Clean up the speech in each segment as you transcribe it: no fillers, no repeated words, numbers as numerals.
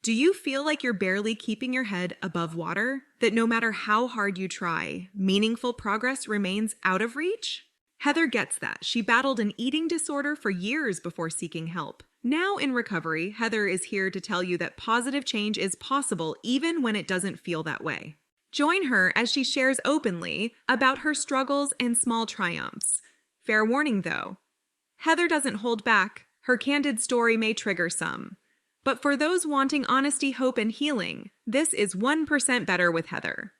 Do you feel like you're barely keeping your head above water? That no matter how hard you try, meaningful progress remains out of reach? Heather gets that. She battled an eating disorder for years before seeking help. Now in recovery, Heather is here to tell you that positive change is possible even when it doesn't feel that way. Join her as she shares openly about her struggles and small triumphs. Fair warning though, Heather doesn't hold back. Her candid story may trigger some. But for those wanting honesty, hope, and healing, this is 1% Better with Heather.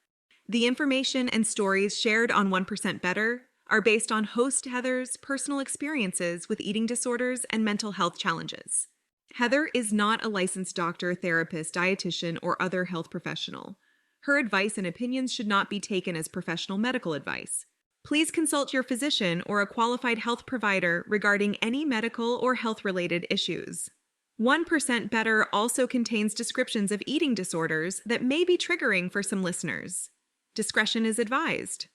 The information and stories shared on 1% Better are based on host Heather's personal experiences with eating disorders and mental health challenges. Heather is not a licensed doctor, therapist, dietitian, or other health professional. Her advice and opinions should not be taken as professional medical advice. Please consult your physician or a qualified health provider regarding any medical or health-related issues. 1% Better also contains descriptions of eating disorders that may be triggering for some listeners. Discretion is advised.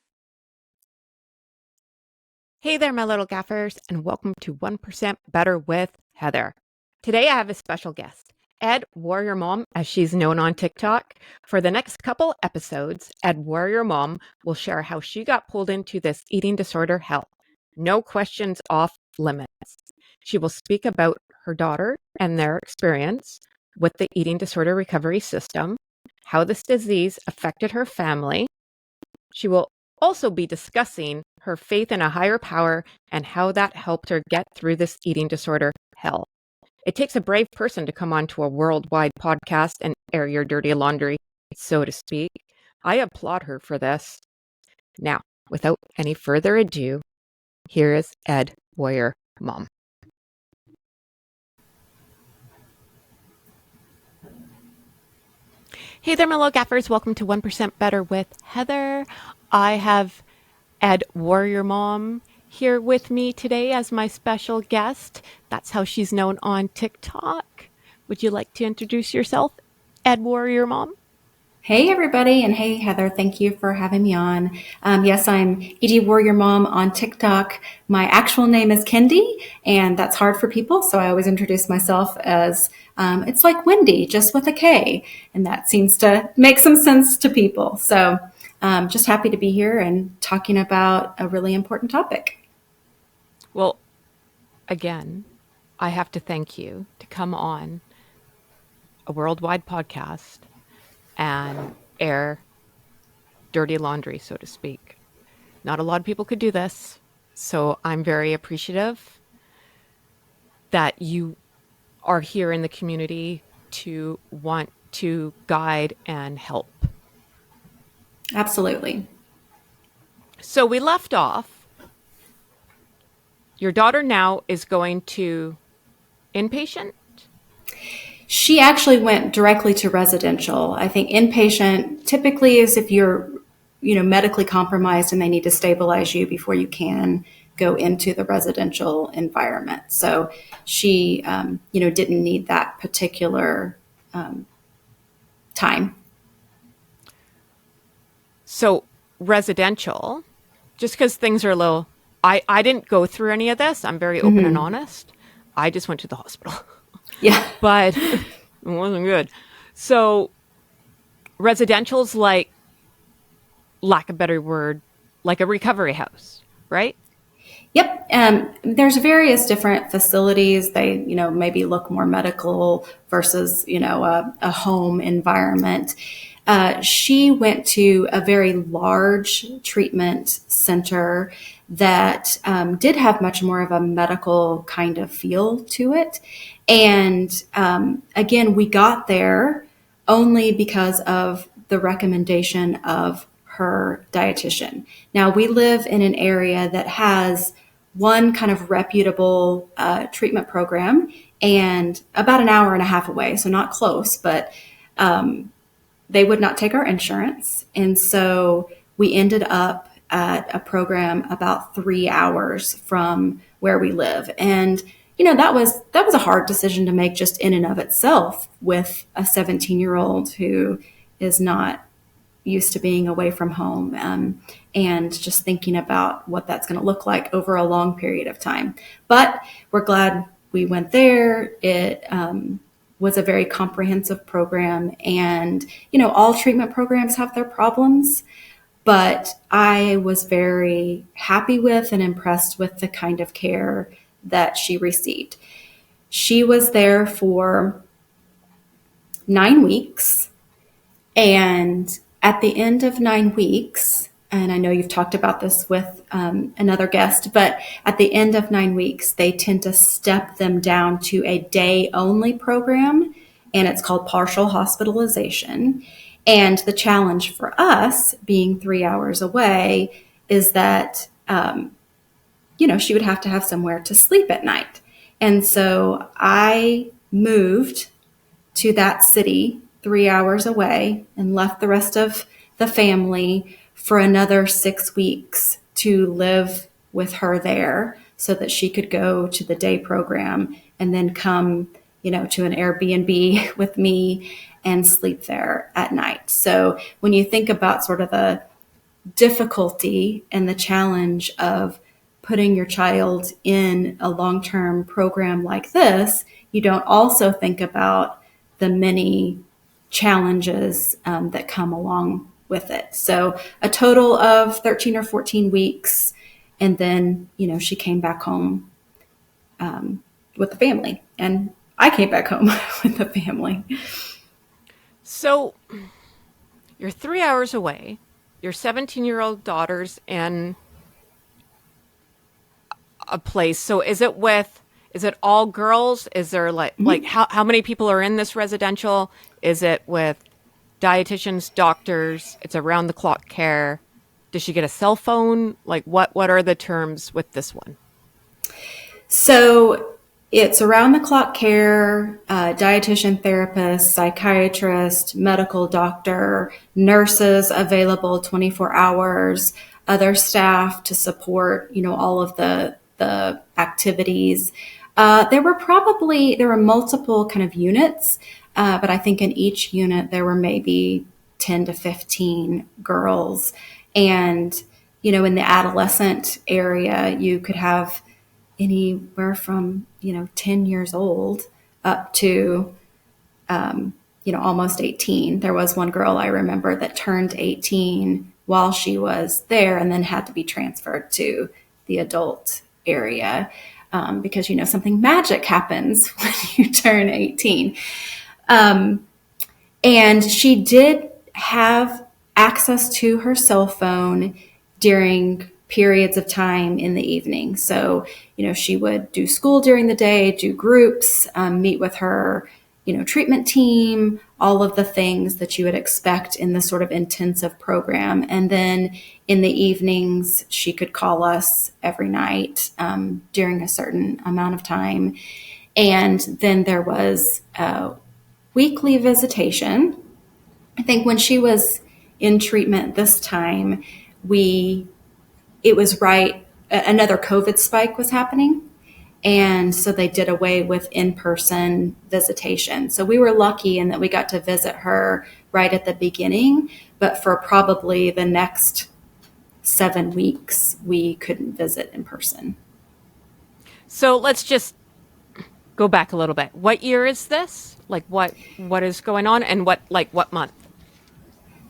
Hey there, my little gaffers, and welcome to 1% Better with Heather. Today I have a special guest, edWarriorMom, as she's known on TikTok. For the next couple episodes, edWarriorMom will share how she got pulled into this eating disorder hell. No questions off limits. She will speak about her daughter and their experience with the eating disorder recovery system, how this disease affected her family. She will also be discussing her faith in a higher power and how that helped her get through this eating disorder hell. It takes a brave person to come onto a worldwide podcast and air your dirty laundry, so to speak. I applaud her for this. Now, without any further ado, here is edWarriorMom. Hey there, my little gaffers. Welcome to 1% Better with Heather. I have edWarriorMom here with me today as my special guest. That's how she's known on TikTok. Would you like to introduce yourself, edWarriorMom? Hey, everybody. And hey, Heather, thank you for having me on. Yes, I'm edWarriorMom on TikTok. My actual name is Kendi, and that's hard for people. So I always introduce myself as it's like Wendy, just with a K. And that seems to make some sense to people. So just happy to be here and talking about a really important topic. Well, again, I have to thank you to come on a worldwide podcast and air dirty laundry, so to speak. Not a lot of people could do this, so I'm very appreciative that you are here in the community to want to guide and help. Absolutely. So we left off. Your daughter now is going to inpatient? She actually went directly to residential. I think inpatient typically is if you're, medically compromised and they need to stabilize you before you can go into the residential environment. So she, didn't need that particular time. So residential, just because things are a little, I didn't go through any of this. I'm very open and honest. I just went to the hospital. Yeah. But it wasn't good. So residential's like, lack of a better word, like a recovery house, right? Yep. There's various different facilities. They, maybe look more medical versus, a home environment. She went to a very large treatment center that did have much more of a medical kind of feel to it. And again, we got there only because of the recommendation of her dietitian. Now, we live in an area that has one kind of reputable treatment program and about an hour and a half away, so not close, but they would not take our insurance. And so we ended up at a program about 3 hours from where we live. And, that was a hard decision to make just in and of itself with a 17-year-old who is not used to being away from home and just thinking about what that's going to look like over a long period of time. But we're glad we went there. It was a very comprehensive program. And, all treatment programs have their problems, but I was very happy with and impressed with the kind of care that she received. She was there for 9 weeks. And at the end of 9 weeks, and I know you've talked about this with another guest, but at the end of 9 weeks, they tend to step them down to a day-only program, and it's called partial hospitalization. And the challenge for us, being 3 hours away, is that, she would have to have somewhere to sleep at night. And so I moved to that city 3 hours away and left the rest of the family for another 6 weeks to live with her there so that she could go to the day program and then come, to an Airbnb with me and sleep there at night. So when you think about sort of the difficulty and the challenge of putting your child in a long-term program like this, you don't also think about the many challenges that come along with it. So a total of 13 or 14 weeks. And then, she came back home with the family. And I came back home with the family. So you're 3 hours away. Your 17-year-old daughter's in a place. So is it all girls? Is there like how many people are in this residential? Is it with dietitians, doctors? It's around the clock care. Does she get a cell phone? Like what are the terms with this one? So it's around the clock care, dietitian, therapist, psychiatrist, medical doctor, nurses available 24 hours, other staff to support, all of the activities. There were multiple kind of units, but I think in each unit there were maybe 10 to 15 girls. And, in the adolescent area, you could have anywhere from, 10 years old up to, almost 18. There was one girl I remember that turned 18 while she was there and then had to be transferred to the adult area because, something magic happens when you turn 18. And she did have access to her cell phone during periods of time in the evening. So, she would do school during the day, do groups, meet with her, treatment team, all of the things that you would expect in this sort of intensive program. And then in the evenings, she could call us every night during a certain amount of time. And then there was a weekly visitation. I think when she was in treatment this time, it was another COVID spike was happening. And so they did away with in-person visitation. So we were lucky in that we got to visit her right at the beginning, but for probably the next 7 weeks, we couldn't visit in person. So let's just go back a little bit. What year is this? Like what is going on and what month?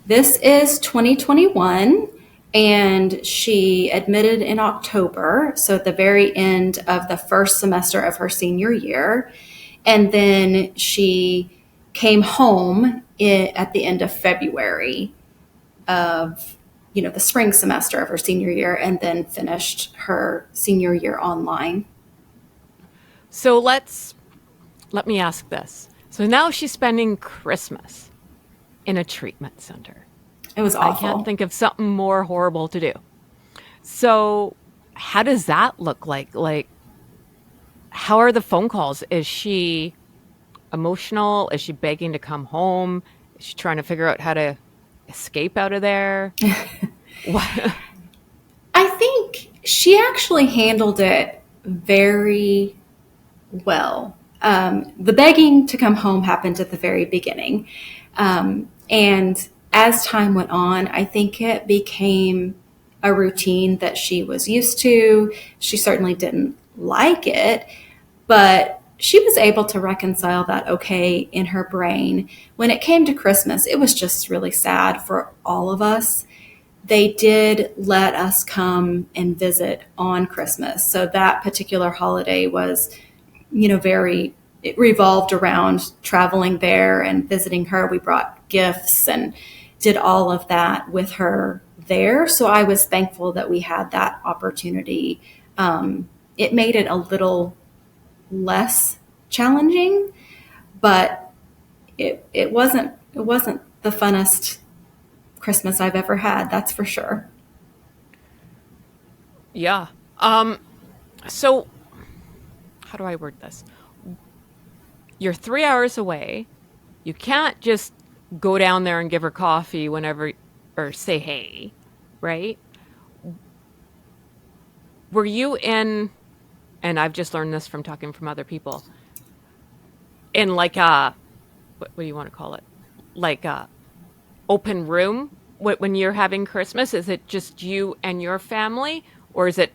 This is 2021. And she admitted in October, so at the very end of the first semester of her senior year. And then she came home at the end of February of, the spring semester of her senior year, and then finished her senior year online. So let me ask this. So now she's spending Christmas in a treatment center. It was awful. I can't think of something more horrible to do. So how does that look like? Like, how are the phone calls? Is she emotional? Is she begging to come home? Is she trying to figure out how to escape out of there? What? I think she actually handled it very well. The begging to come home happened at the very beginning. And as time went on, I think it became a routine that she was used to. She certainly didn't like it, but she was able to reconcile that okay in her brain. When it came to Christmas, it was just really sad for all of us. They did let us come and visit on Christmas. So that particular holiday was, it revolved around traveling there and visiting her. We brought gifts and did all of that with her there. So I was thankful that we had that opportunity. It made it a little less challenging, but it wasn't the funnest Christmas I've ever had. That's for sure. Yeah. So how do I word this? You're 3 hours away. You can't just go down there and give her coffee whenever, or say hey, right? Were you in, and I've just learned this from talking from other people, in like a, what do you want to call it? Like a open room when you're having Christmas? Is it just you and your family, or is it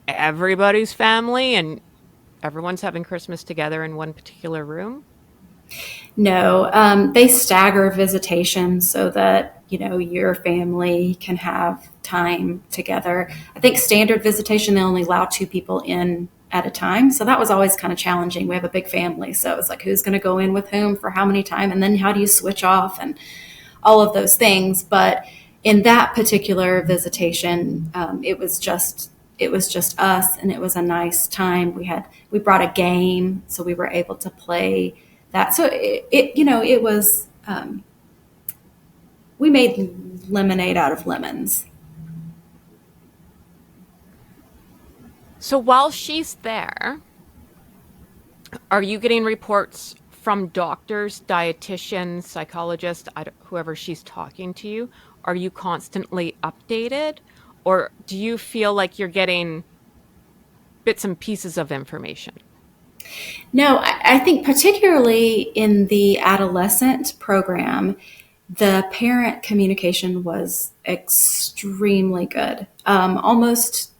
everybody's family and everyone's having Christmas together in one particular room? No, they stagger visitation so that, your family can have time together. I think standard visitation, they only allow 2 people in at a time. So that was always kind of challenging. We have a big family. So it was like, who's going to go in with whom for how many time? And then how do you switch off and all of those things. But in that particular visitation, it was just us, and it was a nice time. We brought a game, so we were able to play that. So it was, we made lemonade out of lemons. So while she's there, are you getting reports from doctors, dietitians, psychologists, whoever she's talking to you? Are you constantly updated? Or do you feel like you're getting bits and pieces of information? No, I think particularly in the adolescent program, the parent communication was extremely good, almost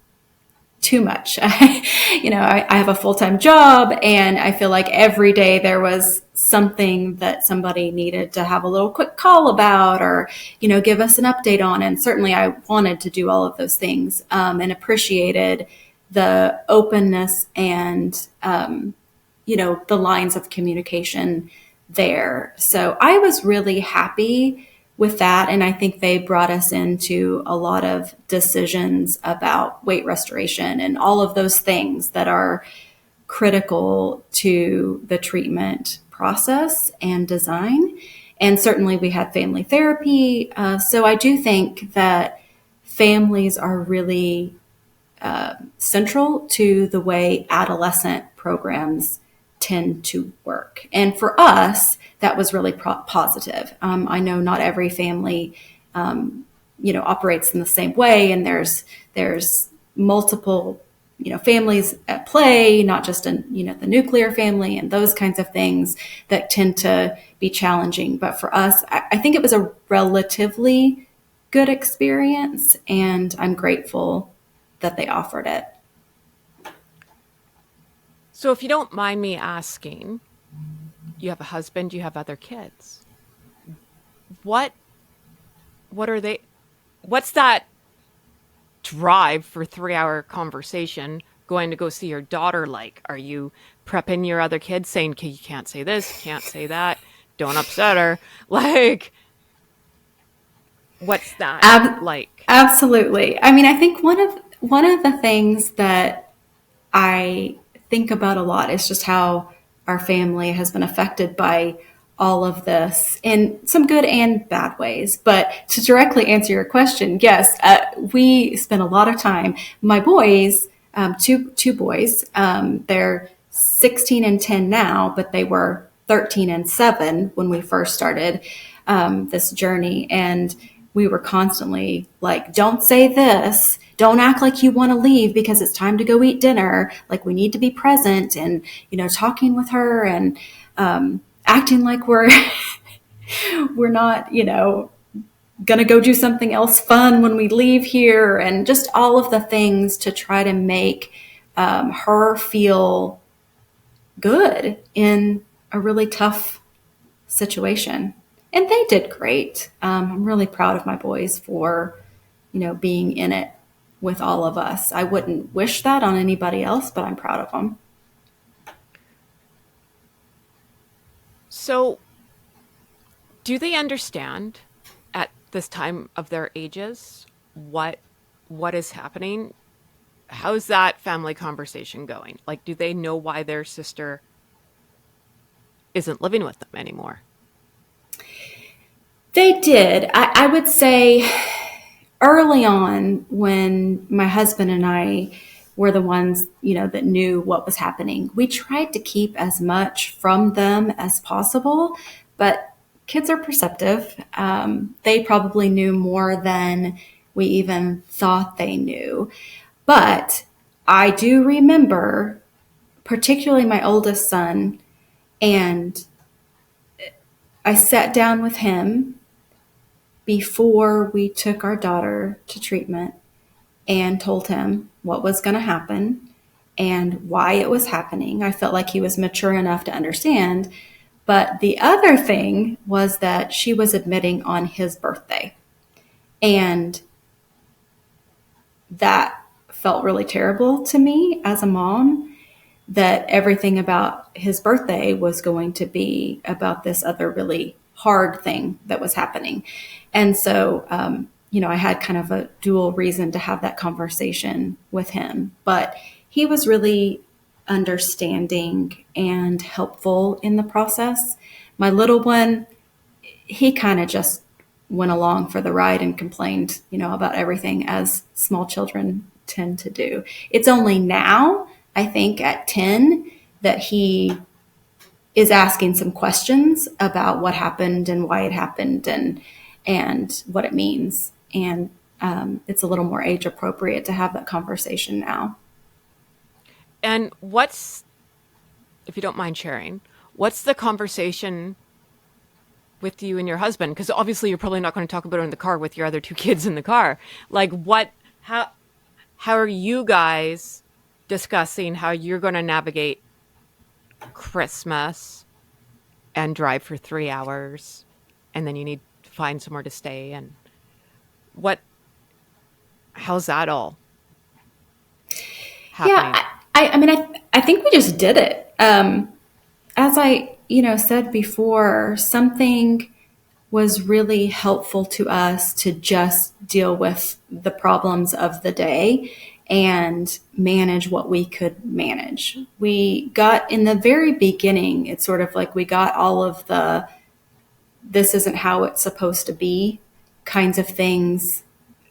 too much. I have a full-time job, and I feel like every day there was something that somebody needed to have a little quick call about, or, give us an update on. And certainly I wanted to do all of those things, and appreciated the openness and, the lines of communication there. So I was really happy with that. And I think they brought us into a lot of decisions about weight restoration and all of those things that are critical to the treatment process and design. And certainly we had family therapy. So I do think that families are really central to the way adolescent programs tend to work. And for us, that was really positive. I know not every family, operates in the same way, and there's multiple, families at play, not just in, the nuclear family and those kinds of things that tend to be challenging. But for us, I think it was a relatively good experience, and I'm grateful that they offered it. So if you don't mind me asking, you have a husband, you have other kids. What are they? What's that drive for 3-hour conversation going to go see your daughter like? Are you prepping your other kids, saying, okay, you can't say this, can't say that, don't upset her? Like, what's that like? Absolutely. I mean, I think one of the things that I think about a lot is just how our family has been affected by all of this in some good and bad ways. But to directly answer your question, yes, we spent a lot of time. My boys, two boys, they're 16 and 10 now, but they were 13 and 7 when we first started this journey. And we were constantly like, don't say this. Don't act like you want to leave because it's time to go eat dinner. Like, we need to be present, and, talking with her and acting like we're not, going to go do something else fun when we leave here, and just all of the things to try to make her feel good in a really tough situation. And they did great. I'm really proud of my boys for, being in it with all of us. I wouldn't wish that on anybody else, but I'm proud of them. So, do they understand at this time of their ages what is happening? How's that family conversation going? Like, do they know why their sister isn't living with them anymore? They did. I would say early on, when my husband and I were the ones, that knew what was happening, we tried to keep as much from them as possible, but kids are perceptive. They probably knew more than we even thought they knew. But I do remember, particularly my oldest son, and I sat down with him before we took our daughter to treatment and told him what was going to happen and why it was happening. I felt like he was mature enough to understand. But the other thing was that she was admitting on his birthday. And that felt really terrible to me as a mom, that everything about his birthday was going to be about this other really hard thing that was happening. And so, I had kind of a dual reason to have that conversation with him, but he was really understanding and helpful in the process. My little one, he kind of just went along for the ride and complained, about everything, as small children tend to do. It's only now, I think, at 10 that he is asking some questions about what happened and why it happened and what it means. And it's a little more age appropriate to have that conversation now. And what's, if you don't mind sharing, what's the conversation with you and your husband? Because obviously you're probably not going to talk about it in the car with your other two kids in the car. Like, how are you guys discussing how you're going to navigate Christmas and drive for 3 hours, and then you need to find somewhere to stay, and how's that all happening? Yeah, I think we just did it. As I, said before, something was really helpful to us to just deal with the problems of the day and manage what we could manage. We got, in the very beginning, it's sort of like we got all of the "this isn't how it's supposed to be" kinds of things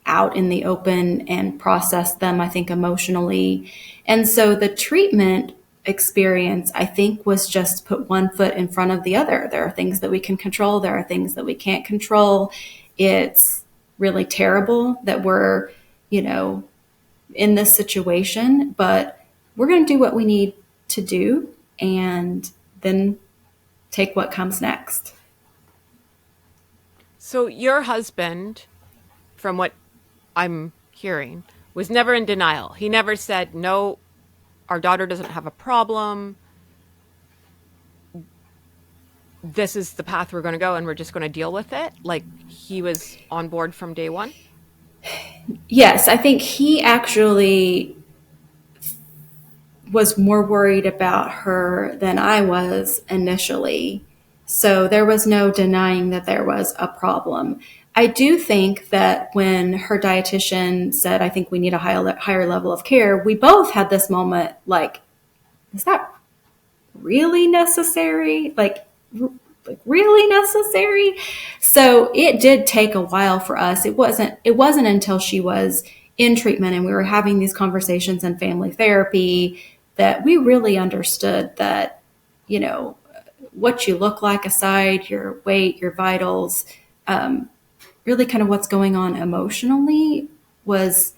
out in the open and processed them, I think, emotionally. And so the treatment experience, I think, was just put one foot in front of the other. There are things that we can control. There are things that we can't control. It's really terrible that we're, in this situation, but we're going to do what we need to do and then take what comes next. So your husband, from what I'm hearing, was never in denial. He never said, no, our daughter doesn't have a problem. This is the path we're going to go, and we're just going to deal with it. Like, he was on board from day one? Yes, I think he actually was more worried about her than I was initially. So there was no denying that there was a problem. I do think that when her dietitian said, "I think we need a higher level of care," we both had this moment like, is that really necessary? Like really necessary? So it did take a while for us. It wasn't until she was in treatment and we were having these conversations in family therapy that we really understood that, what you look like aside, your weight, your vitals, really kind of what's going on emotionally was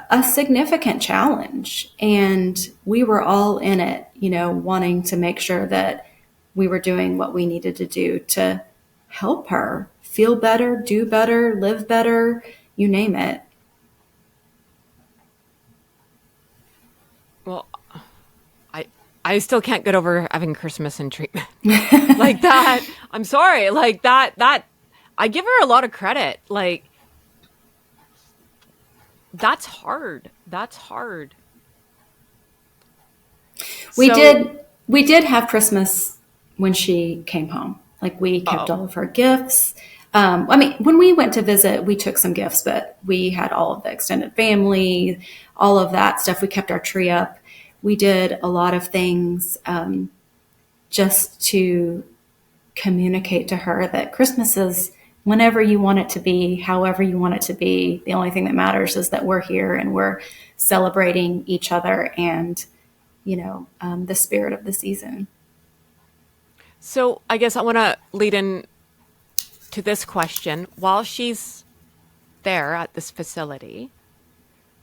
a significant challenge. And we were all in it, wanting to make sure that we were doing what we needed to do to help her feel better, do better, live better, you name it. Well, I still can't get over having Christmas in treatment. Like that. I'm sorry. Like that I give her a lot of credit. Like that's hard. That's hard. We did have Christmas when she came home. Like we kept all of her gifts. I mean, when we went to visit, we took some gifts, but we had all of the extended family, all of that stuff. We kept our tree up. We did a lot of things just to communicate to her that Christmas is whenever you want it to be, however you want it to be. The only thing that matters is that we're here and we're celebrating each other and, the spirit of the season. So I guess I want to lead in to this question. While she's there at this facility,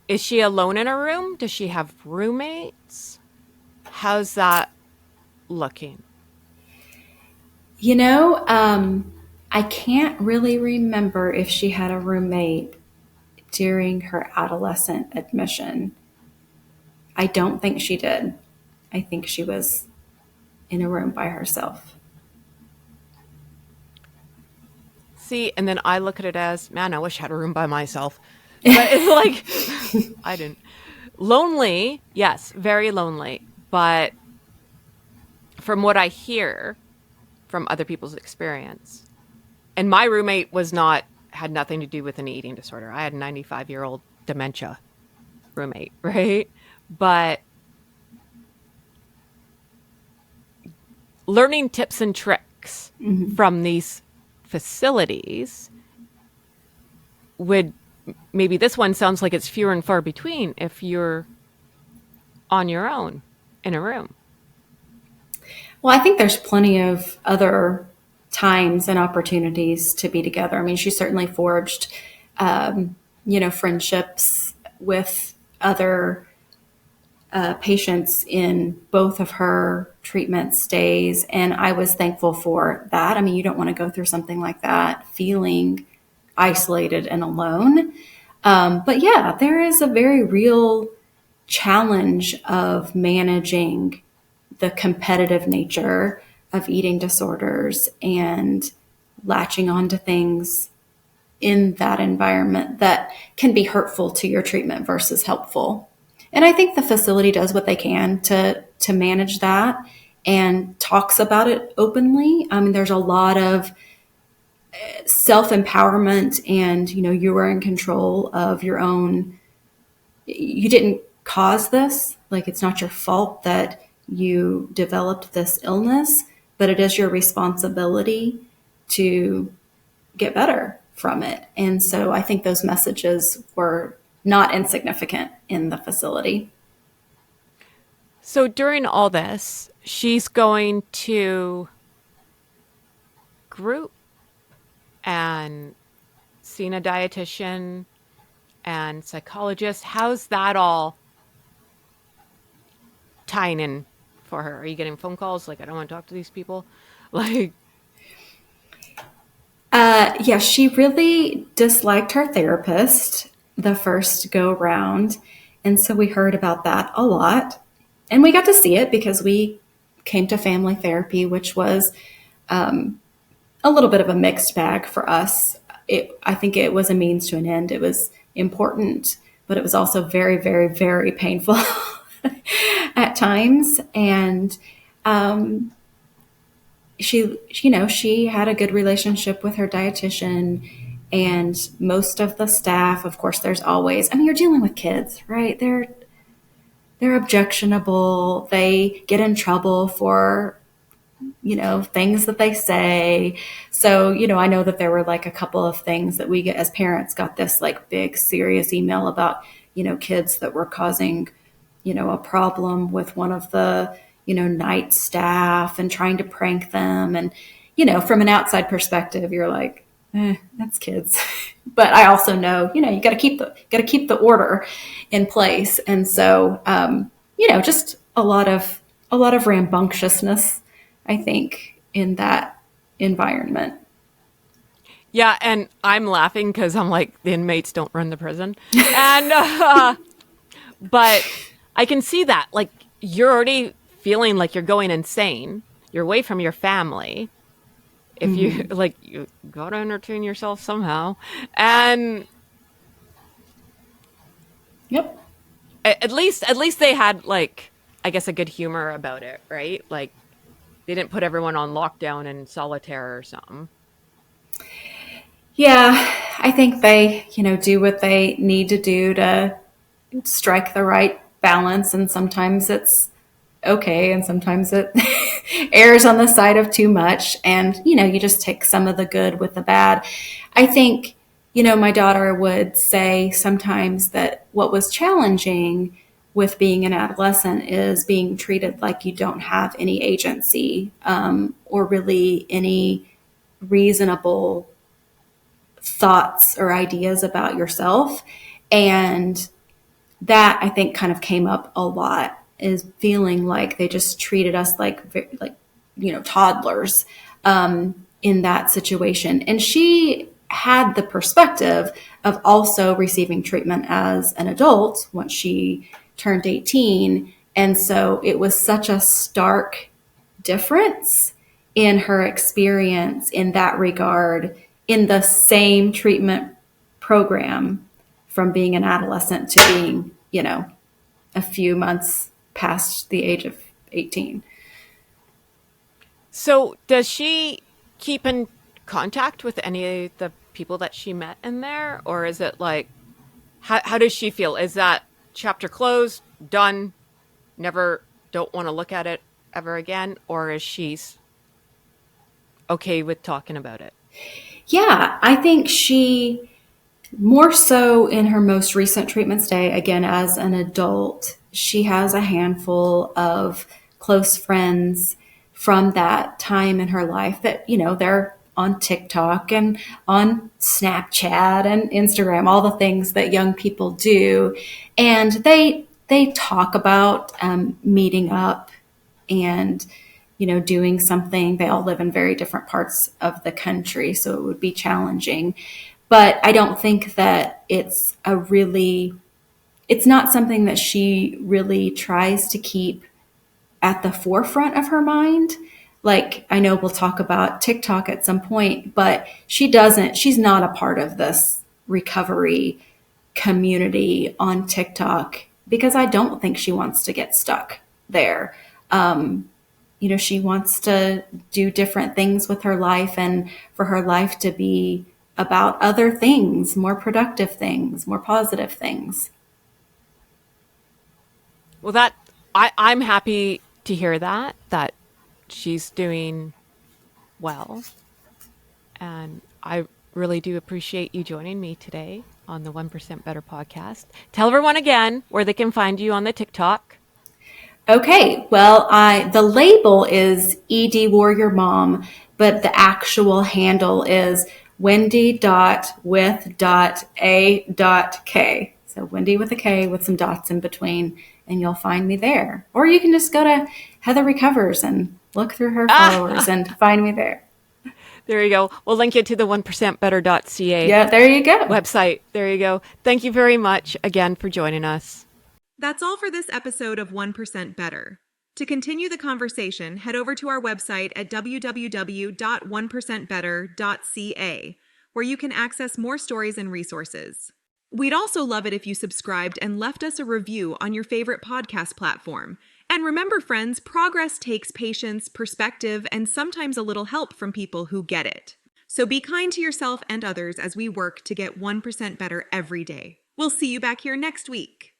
is she alone in her room? Does she have roommates? How's that looking? I can't really remember if she had a roommate during her adolescent admission. I don't think she did. I think she was in a room by herself. See, and then I look at it as, man, I wish I had a room by myself. But it's like, I didn't. Lonely, yes, very lonely. But from what I hear from other people's experience, and my roommate had nothing to do with an eating disorder. I had a 95-year-old dementia roommate, right? But learning tips and tricks from these facilities maybe this one sounds like it's fewer and far between if you're on your own in a room. Well, I think there's plenty of other times and opportunities to be together. I mean, she certainly forged, friendships with other patients in both of her treatment stays. And I was thankful for that. I mean, you don't want to go through something like that feeling isolated and alone. But yeah, there is a very real challenge of managing the competitive nature of eating disorders and latching on to things in that environment that can be hurtful to your treatment versus helpful. And I think the facility does what they can to manage that and talks about it openly. I mean, there's a lot of self-empowerment and, you are in control of your own. You didn't cause this. Like, it's not your fault that you developed this illness, but it is your responsibility to get better from it. And so I think those messages were not insignificant in the facility. So during all this, she's going to group and seeing a dietitian and psychologist. How's that all tying in for her? Are you getting phone calls like, I don't want to talk to these people? Like, yeah, she really disliked her therapist the first go round. And so we heard about that a lot. And we got to see it because we came to family therapy, which was a little bit of a mixed bag for us. I think it was a means to an end. It was important, but it was also very, very, very painful at times. And she had a good relationship with her dietitian and most of the staff. Of course, there's always, you're dealing with kids, right? They're objectionable. They get in trouble for, things that they say. So, I know that there were like a couple of things that we get as parents got this like big serious email about, kids that were causing, a problem with one of the, night staff and trying to prank them. And, from an outside perspective, you're like, that's kids. But I also know, you got to keep the order in place. And so, just a lot of rambunctiousness, I think, in that environment. yeah. And I'm laughing because I'm like, the inmates don't run the prison. And, but I can see that, like, you're already feeling like you're going insane. You're away from your family. If you like, you gotta entertain yourself somehow. And Yep. at least they had, like, I guess, a good humor about it, right? Like, they didn't put everyone on lockdown and solitaire or something. Yeah, I think they, do what they need to do to strike the right balance. And sometimes it's okay. And sometimes it errs on the side of too much. And, you just take some of the good with the bad. I think, my daughter would say sometimes that what was challenging with being an adolescent is being treated like you don't have any agency, or really any reasonable thoughts or ideas about yourself. And that, I think, kind of came up a lot, is feeling like they just treated us like toddlers, in that situation. And she had the perspective of also receiving treatment as an adult once she turned 18. And so it was such a stark difference in her experience in that regard, in the same treatment program, from being an adolescent to being, a few months past the age of 18. So does she keep in contact with any of the people that she met in there? Or is it like, how does she feel? Is that chapter closed, done, never, don't want to look at it ever again? Or is she okay with talking about it? Yeah, I think she, more so in her most recent treatment stay, again, as an adult, she has a handful of close friends from that time in her life that, they're on TikTok and on Snapchat and Instagram, all the things that young people do. And they talk about meeting up and, doing something. They all live in very different parts of the country, so it would be challenging. But I don't think that it's not something that she really tries to keep at the forefront of her mind. Like, I know we'll talk about TikTok at some point, but she's not a part of this recovery community on TikTok, because I don't think she wants to get stuck there. She wants to do different things with her life, and for her life to be about other things, more productive things, more positive things. Well, I'm happy to hear that she's doing well. And I really do appreciate you joining me today on the 1% Better podcast. Tell everyone again where they can find you on the TikTok. Okay, well, the label is edWarriorMom, but the actual handle is wendy.with.a.k. So Wendy with a K with some dots in between, and you'll find me there. Or you can just go to Heather Recovers and look through her followers and find me there. There you go. We'll link you to the 1%better.ca. Yeah, there you go. Website. There you go. Thank you very much again for joining us. That's all for this episode of 1% Better. To continue the conversation, head over to our website at www.1percentbetter.ca, where you can access more stories and resources. We'd also love it if you subscribed and left us a review on your favorite podcast platform. And remember, friends, progress takes patience, perspective, and sometimes a little help from people who get it. So be kind to yourself and others as we work to get 1% better every day. We'll see you back here next week.